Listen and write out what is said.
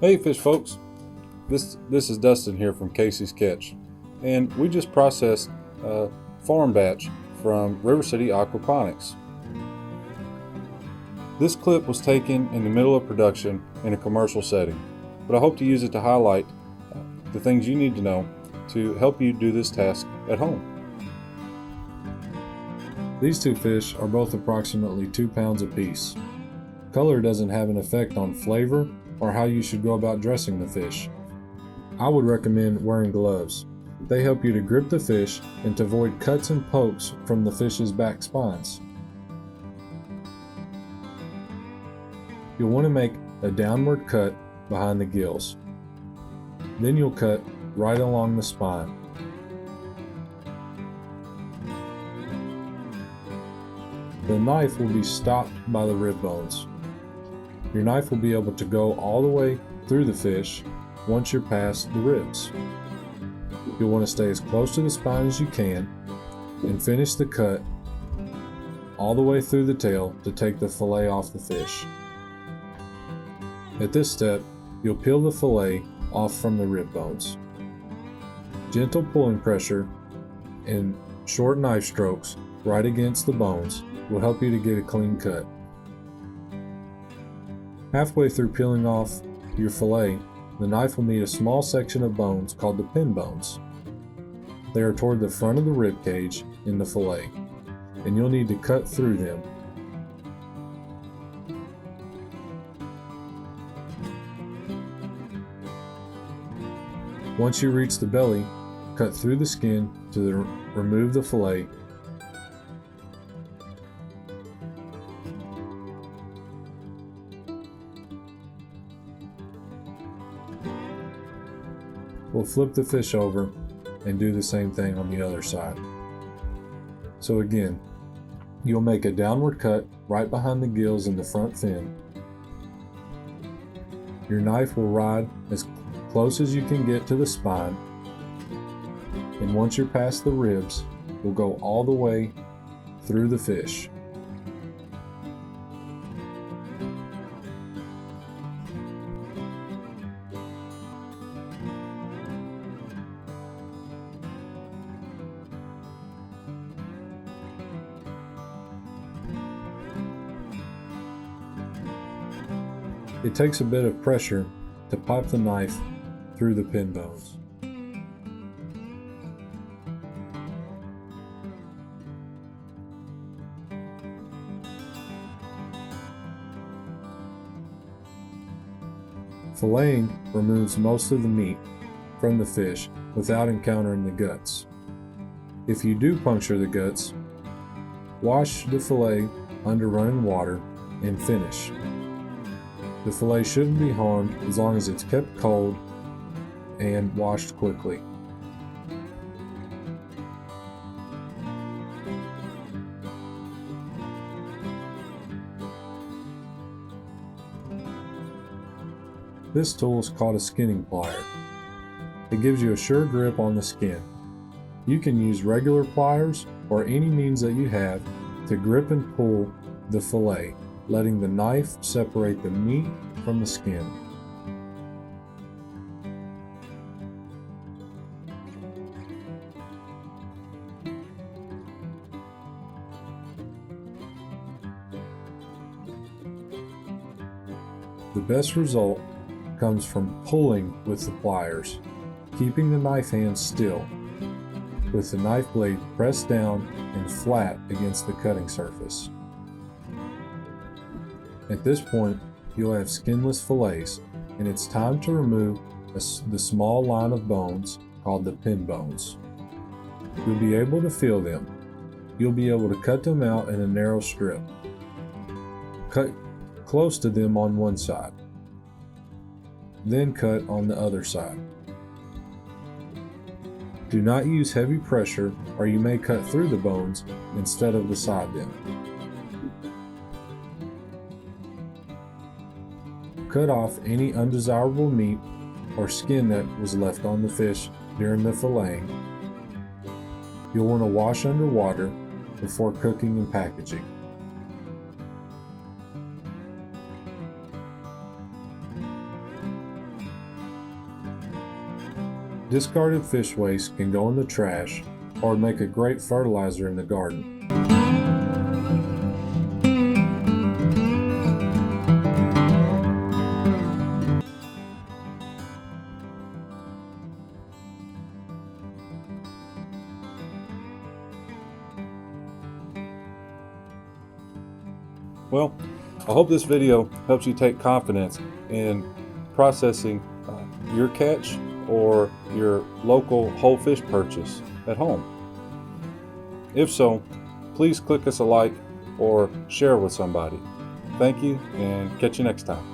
Hey fish folks, this is Dustin here from Casey's Catch, and we just processed a farm batch from River City Aquaponics. This clip was taken in the middle of production in a commercial setting, but I hope to use it to highlight the things you need to know to help you do this task at home. These two fish are both approximately 2 pounds apiece. Color doesn't have an effect on flavor or how you should go about dressing the fish. I would recommend wearing gloves. They help you to grip the fish and to avoid cuts and pokes from the fish's back spines. You'll want to make a downward cut behind the gills. Then you'll cut right along the spine. The knife will be stopped by the rib bones. Your knife will be able to go all the way through the fish once you're past the ribs. You'll want to stay as close to the spine as you can and finish the cut all the way through the tail to take the fillet off the fish. At this step, you'll peel the fillet off from the rib bones. Gentle pulling pressure and short knife strokes right against the bones will help you to get a clean cut. Halfway through peeling off your fillet, the knife will meet a small section of bones called the pin bones. They are toward the front of the rib cage in the fillet, and you'll need to cut through them. Once you reach the belly, cut through the skin to remove the fillet. We'll flip the fish over and do the same thing on the other side. So again, you'll make a downward cut right behind the gills in the front fin. Your knife will ride as close as you can get to the spine, and once you're past the ribs, you'll go all the way through the fish. It takes a bit of pressure to pipe the knife through the pin bones. Filleting removes most of the meat from the fish without encountering the guts. If you do puncture the guts, wash the fillet under running water and finish. The fillet shouldn't be harmed as long as it's kept cold and washed quickly. This tool is called a skinning plier. It gives you a sure grip on the skin. You can use regular pliers or any means that you have to grip and pull the fillet, letting the knife separate the meat from the skin. The best result comes from pulling with the pliers, keeping the knife hand still, with the knife blade pressed down and flat against the cutting surface. At this point, you'll have skinless fillets, and it's time to remove the small line of bones called the pin bones. You'll be able to feel them. You'll be able to cut them out in a narrow strip. Cut close to them on one side, then cut on the other side. Do not use heavy pressure or you may cut through the bones instead of beside them. Cut off any undesirable meat or skin that was left on the fish during the filleting. You'll want to wash under water before cooking and packaging. Discarded fish waste can go in the trash or make a great fertilizer in the garden. Well, I hope this video helps you take confidence in processing your catch or your local whole fish purchase at home. If so, please click us a like or share with somebody. Thank you, and catch you next time.